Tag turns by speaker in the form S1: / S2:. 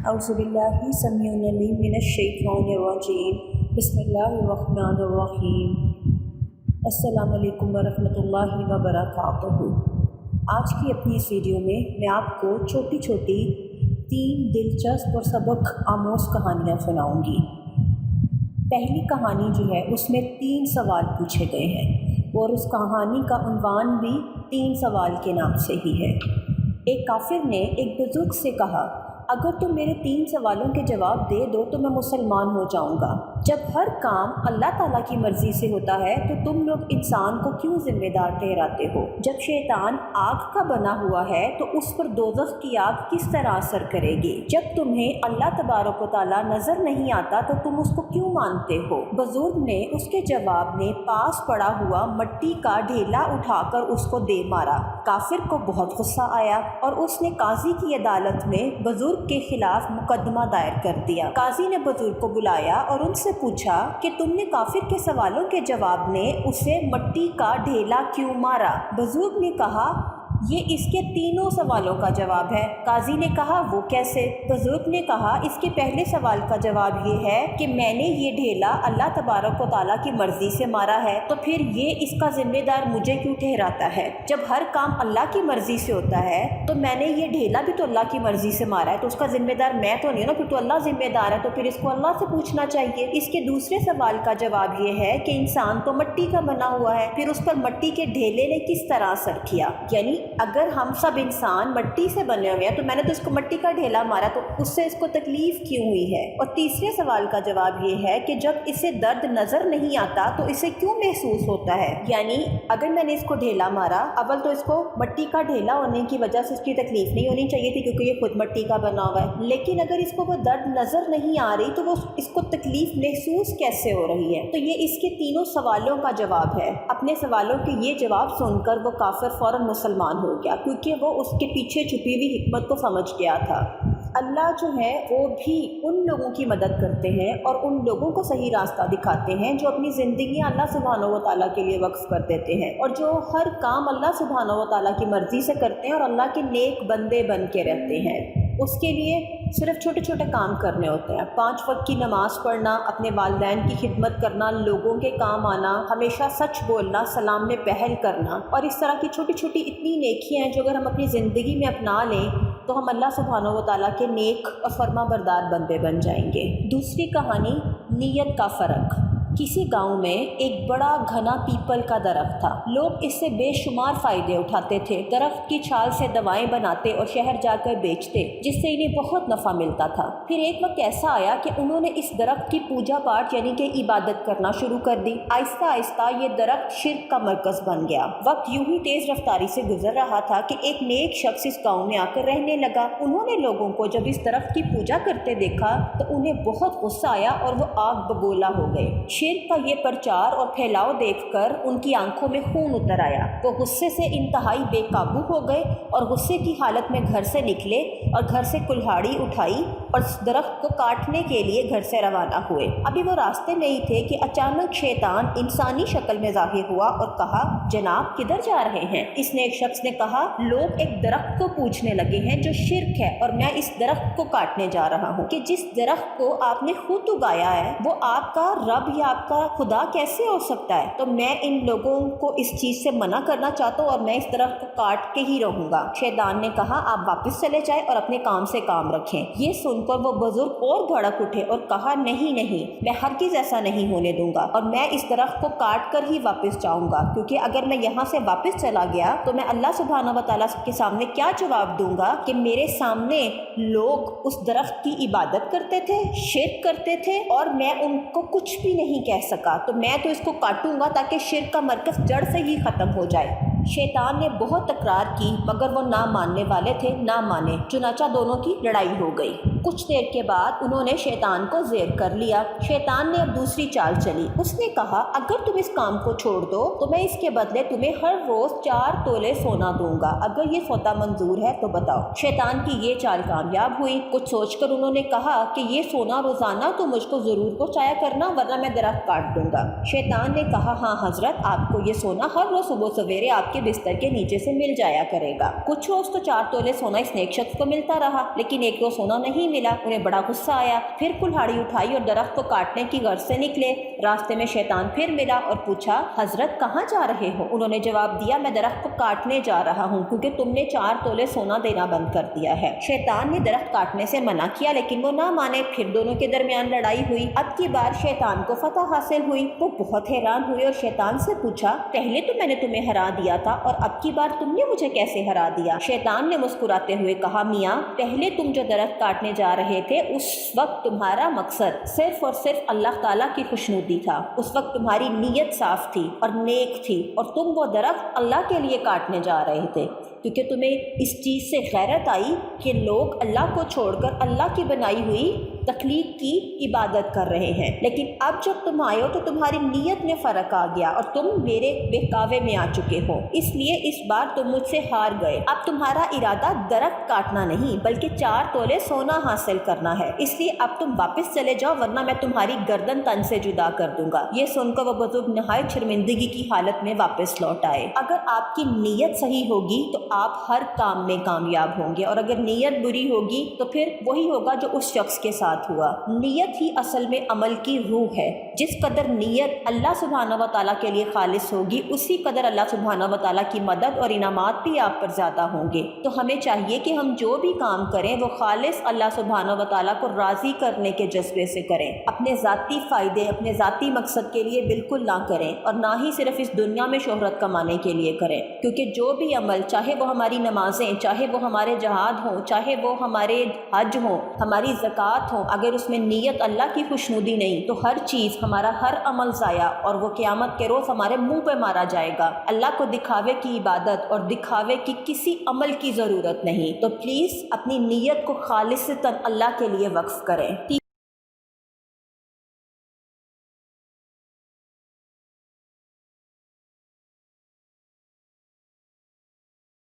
S1: اعوذ باللہ سمیع العلیم من الشیطان الرجیم بسم اللہ الرحمن الرحیم۔ السلام علیکم ورحمۃ اللہ وبرکاتہ۔ آج کی اپنی اس ویڈیو میں آپ کو چھوٹی چھوٹی 3 دلچسپ اور سبق آموز کہانیاں سناؤں گی۔ پہلی کہانی جو ہے اس میں 3 سوال پوچھے گئے ہیں اور اس کہانی کا عنوان بھی 3 سوال کے نام سے ہی ہے۔ ایک کافر نے ایک بزرگ سے کہا، اگر تم میرے 3 سوالوں کے جواب دے دو تو میں مسلمان ہو جاؤں گا۔ جب ہر کام اللہ تعالیٰ کی مرضی سے ہوتا ہے تو تم لوگ انسان کو کیوں ذمہ دار ٹھہراتے ہو؟ جب شیطان آگ کا بنا ہوا ہے تو اس پر دوزخ کی آگ کس طرح اثر کرے گی؟ جب تمہیں اللہ تبارک و تعالیٰ نظر نہیں آتا تو تم اس کو کیوں مانتے ہو؟ بزرگ نے اس کے جواب میں پاس پڑا ہوا مٹی کا ڈھیلا اٹھا کر اس کو دے مارا۔ کافر کو بہت غصہ آیا اور اس نے قاضی کی عدالت میں بزرگ کے خلاف مقدمہ دائر کر دیا۔ قاضی نے بزرگ کو بلایا اور ان سے پوچھا کہ تم نے کافر کے سوالوں کے جواب میں اسے مٹی کا ڈھیلا کیوں مارا؟ بزرگ نے کہا، یہ اس کے 3 سوالوں کا جواب ہے۔ قاضی نے کہا، وہ کیسے؟ بزرگ نے کہا، اس کے پہلے سوال کا جواب یہ ہے کہ میں نے یہ ڈھیلا اللہ تبارک و تعالیٰ کی مرضی سے مارا ہے، تو پھر یہ اس کا ذمہ دار مجھے کیوں ٹھہراتا ہے؟ جب ہر کام اللہ کی مرضی سے ہوتا ہے تو میں نے یہ ڈھیلا بھی تو اللہ کی مرضی سے مارا ہے، تو اس کا ذمہ دار میں تو نہیں ہوں نا، پھر تو اللہ ذمہ دار ہے، تو پھر اس کو اللہ سے پوچھنا چاہیے۔ اس کے دوسرے سوال کا جواب یہ ہے کہ انسان تو مٹی کا بنا ہوا ہے، پھر اس پر مٹی کے ڈھیلے نے کس طرح اثر کیا؟ یعنی اگر ہم سب انسان مٹی سے بنے ہوئے ہیں تو میں نے تو اس کو مٹی کا ڈھیلا مارا، تو اس سے اس کو تکلیف کیوں ہوئی ہے؟ اور تیسرے سوال کا جواب یہ ہے کہ جب اسے درد نظر نہیں آتا تو اسے کیوں محسوس ہوتا ہے؟ یعنی اگر میں نے اس کو ڈھیلا مارا، اول تو اس کو مٹی کا ڈھیلا ہونے کی وجہ سے اس کی تکلیف نہیں ہونی چاہیے تھی کیونکہ یہ خود مٹی کا بنا ہوا ہے، لیکن اگر اس کو وہ درد نظر نہیں آ رہی تو وہ اس کو تکلیف محسوس کیسے ہو رہی ہے؟ تو یہ اس کے 3 سوالوں کا جواب ہے۔ اپنے سوالوں کے یہ جواب سن کر وہ کافر فوراً مسلمان ہو گیا، کیونکہ وہ اس کے پیچھے چھپی ہوئی حکمت کو سمجھ گیا تھا۔ اللہ جو ہے وہ بھی ان لوگوں کی مدد کرتے ہیں اور ان لوگوں کو صحیح راستہ دکھاتے ہیں جو اپنی زندگیاں اللہ سبحانہ و تعالیٰ کے لیے وقف کر دیتے ہیں اور جو ہر کام اللہ سبحانہ و تعالیٰ کی مرضی سے کرتے ہیں اور اللہ کے نیک بندے بن کے رہتے ہیں۔ اس کے لیے صرف چھوٹے چھوٹے کام کرنے ہوتے ہیں، 5 وقت کی نماز پڑھنا، اپنے والدین کی خدمت کرنا، لوگوں کے کام آنا، ہمیشہ سچ بولنا، سلام میں پہل کرنا، اور اس طرح کی چھوٹی چھوٹی اتنی نیکیاں ہیں جو اگر ہم اپنی زندگی میں اپنا لیں تو ہم اللہ سبحانہ و تعالیٰ کے نیک اور فرما بردار بندے بن جائیں گے۔ دوسری کہانی، نیت کا فرق۔ کسی گاؤں میں ایک بڑا گھنا پیپل کا درخت تھا۔ لوگ اس سے بے شمار فائدے اٹھاتے تھے۔ درخت کی چھال سے دوائیں بناتے اور شہر جا کر بیچتے، جس سے انہیں بہت نفع ملتا تھا۔ پھر ایک وقت ایسا آیا کہ انہوں نے اس درخت کی پوجا پاٹ یعنی کہ عبادت کرنا شروع کر دی۔ آہستہ آہستہ یہ درخت شرک کا مرکز بن گیا۔ وقت یوں ہی تیز رفتاری سے گزر رہا تھا کہ ایک نیک شخص اس گاؤں میں آ کر رہنے لگا۔ انہوں نے لوگوں کو جب اس درخت کی پوجا کرتے دیکھا تو انہیں بہت غصہ آیا اور وہ آگ بگولا ہو گئے۔ شرک کا یہ پرچار اور پھیلاؤ دیکھ کر ان کی آنکھوں میں خون اتر آیا۔ وہ غصے سے انتہائی بے قابو ہو گئے اور غصے کی حالت میں گھر سے نکلے اور گھر سے کلہاڑی اٹھائی اور اس درخت کو کاٹنے کے لیے گھر سے روانہ ہوئے۔ ابھی وہ راستے میں ہی تھے کہ اچانک شیطان انسانی شکل میں ظاہر ہوا اور کہا، جناب کدھر جا رہے ہیں؟ اس نے ایک شخص نے کہا، لوگ ایک درخت کو پوجنے لگے ہیں جو شرک ہے اور میں اس درخت کو کاٹنے جا رہا ہوں۔ کہ جس درخت کو آپ نے خود اگایا ہے وہ آپ کا رب یا آپ کا خدا کیسے ہو سکتا ہے؟ تو میں ان لوگوں کو اس چیز سے منع کرنا چاہتا ہوں اور میں اس درخت کو کاٹ کے ہی رہوں گا۔ شیطان نے کہا، آپ واپس چلے جائیں اور اپنے کام سے کام رکھیں۔ یہ سن کر وہ بزرگ اور بھڑک اٹھے اور کہا، نہیں نہیں، میں ہرگز ایسا نہیں ہونے دوں گا اور میں اس درخت کو کاٹ کر ہی واپس جاؤں گا، کیونکہ اگر میں یہاں سے واپس چلا گیا تو میں اللہ سبحانہ و تعالیٰ کے سامنے کیا جواب دوں گا کہ میرے سامنے لوگ اس درخت کی عبادت کرتے تھے، شرک کرتے تھے اور میں ان کو کچھ بھی نہیں کہہ سکا، تو میں تو اس کو کاٹوں گا تاکہ شرک کا مرکز جڑ سے ہی ختم ہو جائے۔ شیطان نے بہت تکرار کی مگر وہ نہ ماننے والے تھے، نہ مانے، چنانچہ دونوں کی لڑائی ہو گئی۔ کچھ دیر کے بعد انہوں نے شیطان کو زیر کر لیا۔ شیطان نے اب دوسری چال چلی۔ اس نے کہا، اگر تم اس کام کو چھوڑ دو تو میں اس کے بدلے تمہیں ہر روز 4 تولے سونا دوں گا، اگر یہ سودا منظور ہے تو بتاؤ۔ شیطان کی یہ چال کامیاب ہوئی۔ کچھ سوچ کر انہوں نے کہا کہ یہ سونا روزانہ تو مجھ کو ضرور پہنچایا کرنا ورنہ میں درخت کاٹ دوں گا۔ شیطان نے کہا، ہاں حضرت، آپ کو یہ سونا ہر روز صبح سویرے آپ کے بستر کے نیچے سے مل جایا کرے گا۔ کچھ روز تو 4 تولے سونا اس نیک شخص کو ملتا رہا، لیکن ایک روز سونا نہیں ملا، انہیں بڑا غصہ آیا، پھر کلہاڑی اٹھائی اور درخت کو کاٹنے کی غرض سے نکلے۔ راستے میں شیطان پھر ملا اور پوچھا حضرت کہاں جا رہے ہو؟ انہوں نے جواب دیا میں درخت کو کاٹنے جا رہا ہوں کیونکہ تم نے 4 تولے سونا دینا بند کر دیا ہے۔ شیطان نے درخت کاٹنے سے منع کیا لیکن وہ نہ مانے، پھر دونوں کے درمیان لڑائی ہوئی۔ اب کی بار شیطان کو فتح حاصل ہوئی۔ وہ بہت حیران ہوئے اور شیطان سے پوچھا پہلے تو میں نے تمہیں ہرا دیا تھا اور اب کی بار تم نے مجھے کیسے ہرا دیا؟ شیطان نے مسکراتے ہوئے کہا میاں پہلے تم جو درخت کاٹنے جا رہے تھے اس وقت تمہارا مقصد صرف اور صرف اللہ تعالیٰ کی خوشنودی تھا، اس وقت تمہاری نیت صاف تھی اور نیک تھی اور تم وہ درخت اللہ کے لیے کاٹنے جا رہے تھے کیونکہ تمہیں اس چیز سے غیرت آئی کہ لوگ اللہ کو چھوڑ کر اللہ کی بنائی ہوئی تخلیق کی عبادت کر رہے ہیں، لیکن اب جب تم آئے ہو تو تمہاری نیت میں فرق آ گیا اور تم میرے بہکاوے میں آ چکے ہو، اس لیے اس بار تم مجھ سے ہار گئے۔ اب تمہارا ارادہ درخت کاٹنا نہیں بلکہ 4 تولے سونا حاصل کرنا ہے، اس لیے اب تم واپس چلے جاؤ ورنہ میں تمہاری گردن تن سے جدا کر دوں گا۔ یہ سن کر وہ بزرگ نہایت شرمندگی کی حالت میں واپس لوٹ آئے۔ اگر آپ کی نیت صحیح ہوگی تو آپ ہر کام میں کامیاب ہوں گے اور اگر نیت بری ہوگی تو پھر وہی ہوگا جو اس شخص کے ساتھ ہوا۔ نیت ہی اصل میں عمل کی روح ہے، جس قدر نیت اللہ سبحانہ و تعالیٰ کے لیے خالص ہوگی اسی قدر اللہ سبحانہ و تعالیٰ کی مدد اور انعامات بھی آپ پر زیادہ ہوں گے۔ تو ہمیں چاہیے کہ ہم جو بھی کام کریں وہ خالص اللہ سبحانہ و تعالیٰ کو راضی کرنے کے جذبے سے کریں، اپنے ذاتی فائدے اپنے ذاتی مقصد کے لیے بالکل نہ کریں اور نہ ہی صرف اس دنیا میں شہرت کمانے کے لیے کریں، کیونکہ جو بھی عمل چاہے وہ ہماری نمازیں، چاہے وہ ہمارے جہاد ہوں، چاہے وہ ہمارے حج ہوں، ہماری زکوٰۃ ہوں، اگر اس میں نیت اللہ کی خوشنودی نہیں تو ہر چیز ہمارا ہر عمل ضائع اور وہ قیامت کے روز ہمارے منہ پہ مارا جائے گا۔ اللہ کو دکھاوے کی عبادت اور دکھاوے کی کسی عمل کی ضرورت نہیں، تو پلیز اپنی نیت کو خالصتاً اللہ کے لیے وقف کریں۔